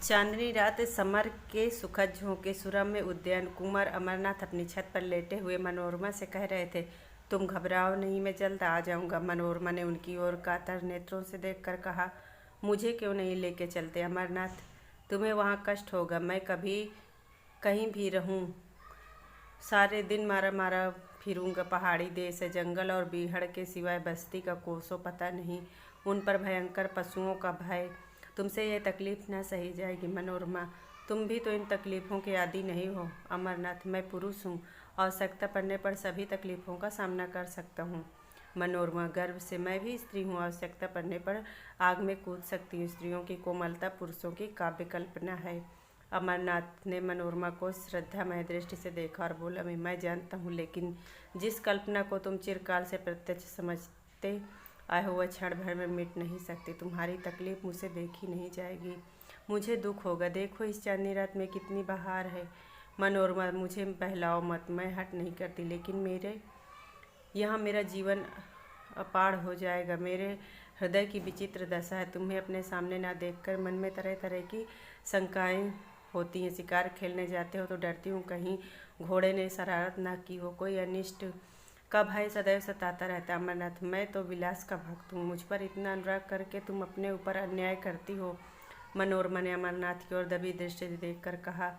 चांदनी रात समर के सुखद झोंके सुरम्य उद्यान। कुंवर अमरनाथ अपनी छत पर लेटे हुए मनोरमा से कह रहे थे, तुम घबराओ नहीं, मैं जल्द आ जाऊंगा। मनोरमा ने उनकी ओर कातर नेत्रों से देखकर कहा, मुझे क्यों नहीं लेके चलते अमरनाथ? तुम्हें वहाँ कष्ट होगा। मैं कभी कहीं भी रहूं, सारे दिन मारा मारा फिरूंगा। पहाड़ी देश है, जंगल और बीहड़ के सिवाय बस्ती का कोसों पता नहीं। उन पर भयंकर पशुओं का भय। तुमसे यह तकलीफ न सही जाएगी मनोरमा। तुम भी तो इन तकलीफ़ों के आदी नहीं हो अमरनाथ। मैं पुरुष हूँ, आवश्यकता पड़ने पर सभी तकलीफ़ों का सामना कर सकता हूँ। मनोरमा गर्व से, मैं भी स्त्री हूँ, आवश्यकता पड़ने पर आग में कूद सकती हूँ। स्त्रियों की कोमलता पुरुषों की काव्य कल्पना है। अमरनाथ ने मनोरमा को श्रद्धामय दृष्टि से देखा और बोला, मैं जानता हूँ, लेकिन जिस कल्पना को तुम चिरकाल से प्रत्यक्ष समझते आए हो वह क्षण भर में मिट नहीं सकती। तुम्हारी तकलीफ मुझसे देखी नहीं जाएगी, मुझे दुख होगा। देखो इस चांदनी रात में कितनी बहार है। मनोरमा, मुझे बहलाओ मत, मैं हट नहीं करती, लेकिन मेरे यहाँ मेरा जीवन अपार हो जाएगा। मेरे हृदय की विचित्र दशा है। तुम्हें अपने सामने ना देखकर मन में तरह तरह की शंकाएं होती हैं। शिकार खेलने जाते हो तो डरती हूँ कहीं घोड़े ने शरारत ना की हो, कोई अनिष्ट का भय सदैव सताता रहता। अमरनाथ, मैं तो विलास का भक्त हूँ, मुझ पर इतना अनुराग करके तुम अपने ऊपर अन्याय करती हो। मनोरमा ने अमरनाथ की ओर दबी दृष्टि से देखकर कहा,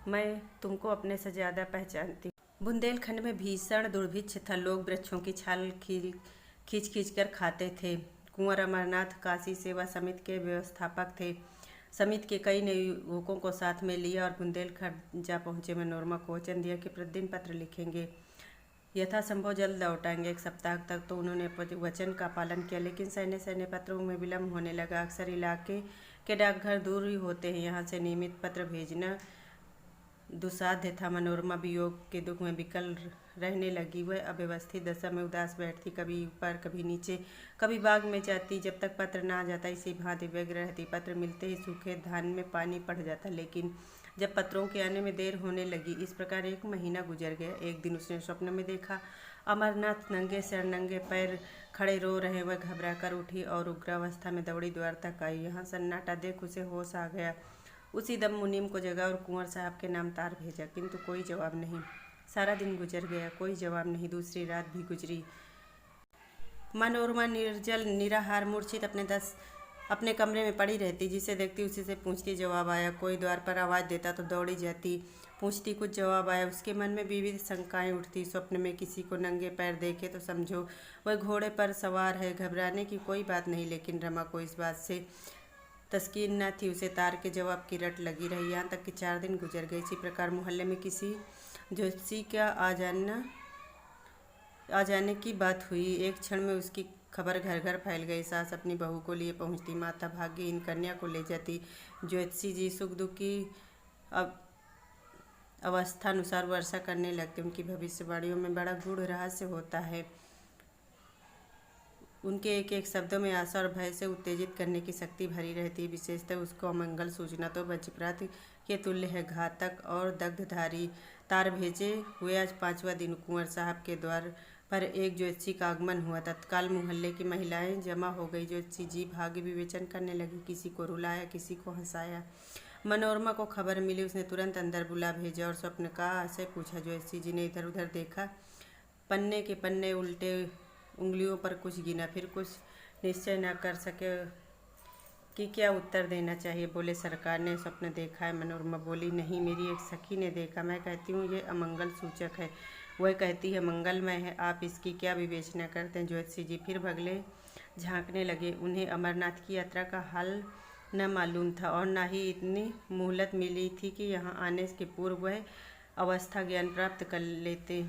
मैं तुमको अपने से ज़्यादा पहचानती हूँ। बुंदेलखंड में भीषण दुर्भिक्ष था। लोग वृक्षों की छाल खींच खींच कर खाते थे। कुंवर अमरनाथ काशी सेवा समिति के व्यवस्थापक थे। समिति के कई नए युवकों को साथ में लिया और बुंदेलखंड जा पहुंचे। मनोरमा को वचन दिया कि प्रतिदिन पत्र लिखेंगे, यथासंभव जल्द लौटाएंगे। एक सप्ताह तक तो उन्होंने वचन का पालन किया, लेकिन सैन्य पत्रों में विलम्ब होने लगा। अक्सर इलाके के डाकघर दूर ही होते हैं, यहाँ से नियमित पत्र भेजना दुस्साध्य था। मनोरमा वियोग के दुख में विकल रहने लगी। वह अव्यवस्थित दशा में उदास बैठती, कभी ऊपर कभी नीचे, कभी बाग में जाती। जब तक पत्र ना आ जाता इसी भांति व्यग्र रहती। पत्र मिलते ही सूखे धान में पानी पड़ जाता, लेकिन जब पत्रों के आने में देर होने लगी। इस प्रकार 1 महीना गुजर गया। एक दिन उसने स्वप्न में देखा, अमरनाथ नंगे सिर नंगे पैर खड़े रो रहे। वह घबरा कर उठी और उग्रावस्था में दौड़ी द्वार तक आई। यहाँ सन्नाटा देख उसे होश आ गया। उसी दम मुनीम को जगा और कुंवर साहब के नाम तार भेजा, किंतु कोई जवाब नहीं। सारा दिन गुजर गया, कोई जवाब नहीं। दूसरी रात भी गुजरी। मनोरमा निर्जल निराहार मूर्छित अपने कमरे में पड़ी रहती। जिसे देखती उसी से पूछती, जवाब आया। कोई द्वार पर आवाज़ देता तो दौड़ी जाती, पूछती, कुछ जवाब आया। उसके मन में विविध शंकाएं उठती। स्वप्न में किसी को नंगे पैर देखे तो समझो वह घोड़े पर सवार है। घबराने की कोई बात नहीं, लेकिन रमा को इस बात से तस्कीन न थी। उसे तार के जवाब की रट लगी रही। यहाँ तक कि 4 दिन गुजर गए। इसी प्रकार मोहल्ले में किसी ज्योतिषी का आ जाने की बात हुई। एक क्षण में उसकी खबर घर घर फैल गई। सास अपनी बहू को लिए पहुंचती, माता भाग्यहीन कन्या को ले जाती। ज्योतिषी जी सुख दुख की अवस्था अनुसार वर्षा करने लगते। उनकी भविष्यवाणियों में बड़ा गूढ़ रहस्य होता है। उनके एक एक शब्दों में आशा और भय से उत्तेजित करने की शक्ति भरी रहती है। विशेषतः उसको अमंगल सूचना तो वज्रपात के तुल्य है। घातक और दग्धधारी तार भेजे हुए आज 5वां दिन कुंवर साहब के द्वार पर एक ज्योतिषी का आगमन हुआ। तत्काल मोहल्ले की महिलाएं जमा हो गई। ज्योतिषी जी भाग्य विवेचन करने लगी, किसी को रुलाया, किसी को हंसाया। मनोरमा को खबर मिली, उसने तुरंत अंदर बुला भेजा और स्वप्न का आशय पूछा। ज्योतिषी जी ने इधर उधर देखा, पन्ने के पन्ने उल्टे उंगलियों पर कुछ गिना, फिर कुछ निश्चय न कर सके कि क्या उत्तर देना चाहिए। बोले, सरकार ने स्वप्न देखा है। मनोरमा बोली, नहीं, मेरी एक सखी ने देखा। मैं कहती हूँ ये अमंगल सूचक है, वह कहती है मंगलमय है। आप इसकी क्या विवेचना करते हैं? ज्योतिषी जी फिर बगले झांकने लगे। उन्हें अमरनाथ की यात्रा का हाल न मालूम था और न ही इतनी मोहलत मिली थी कि यहाँ आने के पूर्व वह अवस्था ज्ञान प्राप्त कर लेते।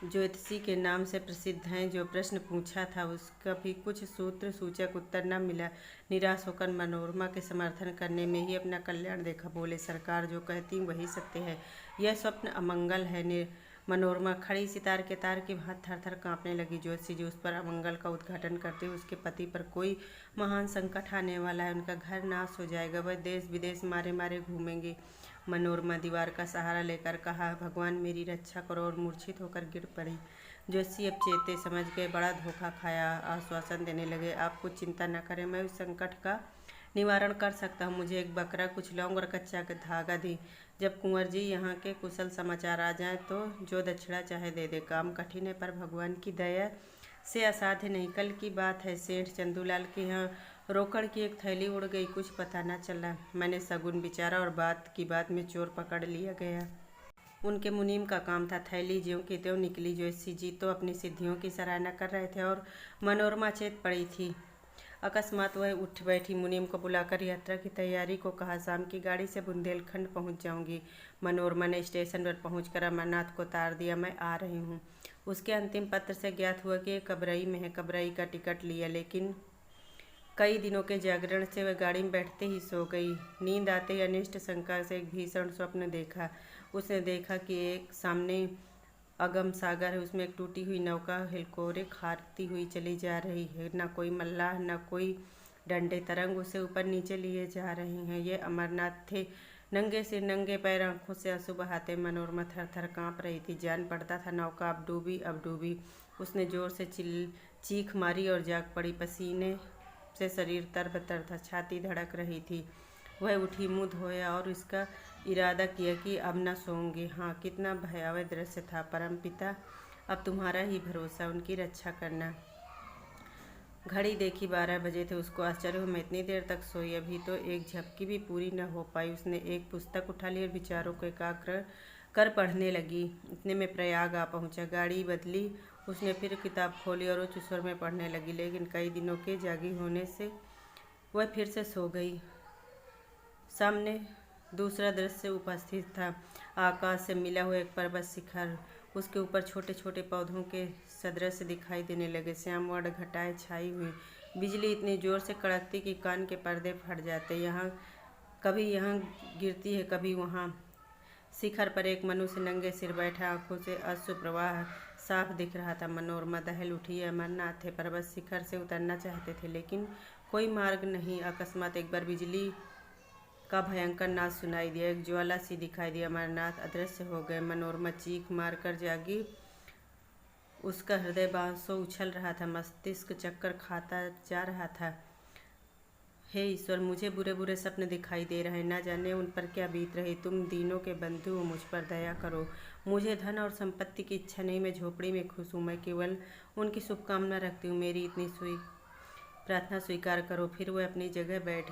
ज्योतिषी के नाम से प्रसिद्ध हैं। जो प्रश्न पूछा था उसका भी कुछ सूत्र सूचक उत्तर न मिला। निराश होकर मनोरमा के समर्थन करने में ही अपना कल्याण देखा। बोले, सरकार जो कहती वही सत्य है, यह स्वप्न अमंगल है। मनोरमा खड़ी सितार के तार के हाथ थर थर काँपने लगी। ज्योतिषी जी उस पर अमंगल का उद्घाटन करते हुए, उसके पति पर कोई महान संकट आने वाला है, उनका घर नाश हो जाएगा, वह देश विदेश मारे मारे घूमेंगे। मनोरमा दीवार का सहारा लेकर कहा, भगवान मेरी रक्षा करो, और मूर्छित होकर गिर पड़ी। ज्योतिषी अब चेते समझ गए, बड़ा धोखा खाया। आश्वासन देने लगे, आप कुछ चिंता न करें, मैं उस संकट का निवारण कर सकता हूँ। मुझे एक बकरा, कुछ लौंग और कच्चा धागा दी। जब कुंवर जी यहाँ के कुशल समाचार आ जाएं तो जो दक्षिणा चाहे दे दे। काम कठिन है पर भगवान की दया से असाध्य नहीं। कल की बात है, सेठ चंदूलाल के यहाँ रोकड़ की एक थैली उड़ गई, कुछ पता न चला। मैंने सगुन विचारा और बात की बात में चोर पकड़ लिया गया। उनके मुनीम का काम था। थैली ज्यों की त्यों निकली। जोशी जी तो अपनी सिद्धियों की सराहना कर रहे थे और मनोरमा चेत पड़ी थी। अकस्मात वह उठ बैठी। मुनीम को बुलाकर यात्रा की तैयारी को कहा। शाम की गाड़ी से बुंदेलखंड पहुंच जाऊंगी। मनोरमा ने स्टेशन पर पहुंचकर अमरनाथ को तार दिया, मैं आ रही हूं। उसके अंतिम पत्र से ज्ञात हुआ कि कबरई में है। कबरई का टिकट लिया, लेकिन कई दिनों के जागरण से वह गाड़ी में बैठते ही सो गई। नींद आते ही अनिष्ट शंका से एक भीषण स्वप्न देखा। उसने देखा कि एक सामने अगम सागर है, उसमें एक टूटी हुई नौका हिलकोरे खारती हुई चली जा रही है। न कोई मल्लाह न कोई डंडे, तरंग उसे ऊपर नीचे लिए जा रहे हैं। ये अमरनाथ थे, नंगे सिर नंगे पैर, आंखों से आंसू बहाते। मनोरमा थर थर काँप रही थी। जान पड़ता था नौका अब डूबी अब डूबी। उसने जोर से चीख मारी और जाग पड़ी। पसीने से शरीर तरबतर था, छाती धड़क रही थी। वह उठी, मुँह धोया और इसका इरादा किया कि अब न सोऊंगी। हाँ, कितना भयावह दृश्य था। परमपिता, अब तुम्हारा ही भरोसा, उनकी रक्षा करना। घड़ी देखी, 12 बजे थे। उसको आश्चर्य हुआ, मैं इतनी देर तक सोई, अभी तो एक झपकी भी पूरी न हो पाई। उसने एक पुस्तक उठा ली और विचारों को एकाग्र कर पढ़ने लगी। इतने में प्रयाग आ पहुंचा। गाड़ी बदली, उसने फिर किताब खोली और उच्च स्वर में पढ़ने लगी। लेकिन कई दिनों के जागी होने से वह फिर से सो गई। सामने दूसरा दृश्य उपस्थित था। आकाश से मिला हुआ एक पर्वत शिखर, उसके ऊपर छोटे छोटे पौधों के सदृश दिखाई देने लगे। श्यामवर्ण घटाएं छाई हुई, बिजली इतनी जोर से कड़कती कि कान के पर्दे फट जाते। कभी यहाँ गिरती है, कभी वहाँ। शिखर पर एक मनुष्य नंगे सिर बैठा, आंखों से अश्रु प्रवाह साफ दिख रहा था। मनोरमा दहल उठी। अमरनाथ थे, पर्वत शिखर से उतरना चाहते थे, लेकिन कोई मार्ग नहीं। अकस्मात एक बार बिजली का भयंकर नाद सुनाई दिया। एक ज्वाला सी दिखाई दी। अमरनाथ अदृश्य हो गए। मनोरमा चीख मारकर जागी। उसका हृदय बांसों उछल रहा था, मस्तिष्क चक्कर खाता जा रहा था। हे ईश्वर, मुझे बुरे बुरे सपने दिखाई दे रहे हैं, न जाने उन पर क्या बीत रही। तुम दीनों के बंधु हो, मुझ पर दया करो। मुझे धन और संपत्ति की इच्छा नहीं, मैं झोपड़ी में खुश हूँ, मैं केवल उनकी शुभकामना रखती हूँ। मेरी इतनी प्रार्थना स्वीकार करो। फिर वह अपनी जगह बैठ।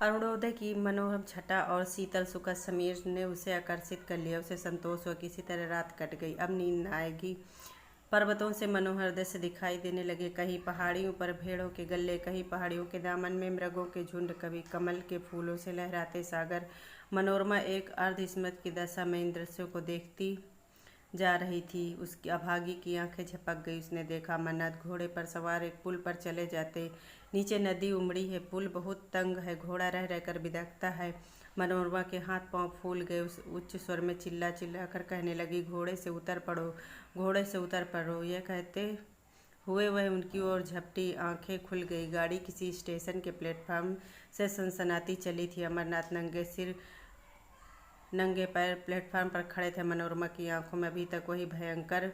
अरुणोदय की मनोरम छटा और शीतल सुखद समीर ने उसे आकर्षित कर लिया। उसे संतोष हुआ, किसी तरह रात कट गई, अब नींद न आएगी। पर्वतों से मनोहर दृश्य दिखाई देने लगे। कहीं पहाड़ियों पर भेड़ों के गल्ले, कहीं पहाड़ियों के दामन में मृगों के झुंड, कभी कमल के फूलों से लहराते सागर। मनोरमा एक अर्धस्मृत की दशा में इन दृश्यों को देखती जा रही थी। उसकी अभागी की आंखें झपक गई। उसने देखा अमरनाथ घोड़े पर सवार एक पुल पर चले जाते। नीचे नदी उमड़ी है, पुल बहुत तंग है, घोड़ा रह रहकर बिदकता है। मनोरमा के हाथ पांव फूल गए। उस उच्च स्वर में चिल्ला चिल्ला कर कहने लगी, घोड़े से उतर पड़ो, घोड़े से उतर पड़ो। यह कहते हुए वह उनकी ओर झपटी। आंखें खुल गई। गाड़ी किसी स्टेशन के प्लेटफार्म से सनसनाती चली थी। अमरनाथ नंगे सिर नंगे पैर प्लेटफार्म पर खड़े थे। मनोरमा की आंखों में अभी तक वही भयंकर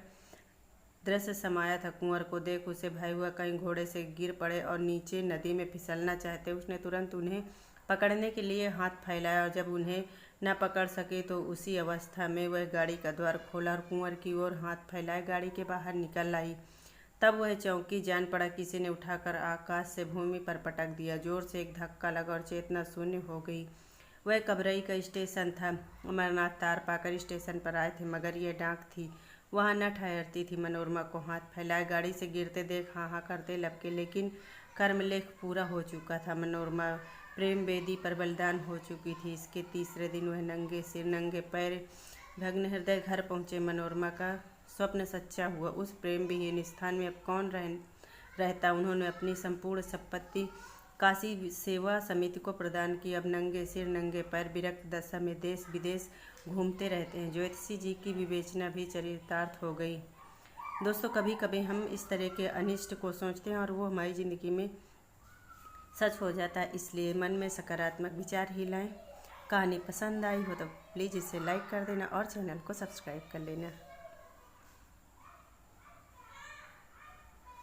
दृश्य समाया था। कुंवर को देख उसे भय हुआ, कहीं घोड़े से गिर पड़े और नीचे नदी में फिसलना चाहते। उसने तुरंत उन्हें पकड़ने के लिए हाथ फैलाया और जब उन्हें न पकड़ सके तो उसी अवस्था में वह गाड़ी का द्वार खोला और कुंवर की ओर हाथ फैलाए गाड़ी के बाहर निकल आई। तब वह चौंकी। जान पड़ा किसी ने उठाकर आकाश से भूमि पर पटक दिया। जोर से एक धक्का लगा और चेतना शून्य हो गई। वह कबरई का स्टेशन था। अमरनाथ तार पाकर स्टेशन पर आए थे, मगर यह डाक थी, वहाँ न ठहरती थी। मनोरमा को हाथ फैलाए गाड़ी से गिरते देख हाँ हाँ करते लपके, लेकिन कर्मलेख पूरा हो चुका था। मनोरमा प्रेम वेदी पर बलिदान हो चुकी थी। इसके तीसरे दिन वह नंगे सिर नंगे पैर भग्न हृदय घर पहुँचे। मनोरमा का स्वप्न सच्चा हुआ। उस प्रेम विहीन स्थान में अब कौन रहता। उन्होंने अपनी संपूर्ण संपत्ति काशी सेवा समिति को प्रदान की। अब नंगे सिर नंगे पैर विरक्त दशा में देश विदेश घूमते रहते हैं। ज्योतिषी जी की विवेचना भी चरितार्थ हो गई। दोस्तों, कभी कभी हम इस तरह के अनिष्ट को सोचते हैं और वो हमारी ज़िंदगी में सच हो जाता है। इसलिए मन में सकारात्मक विचार ही लाएं। कहानी पसंद आई हो तो प्लीज़ इसे लाइक कर देना और चैनल को सब्सक्राइब कर लेना।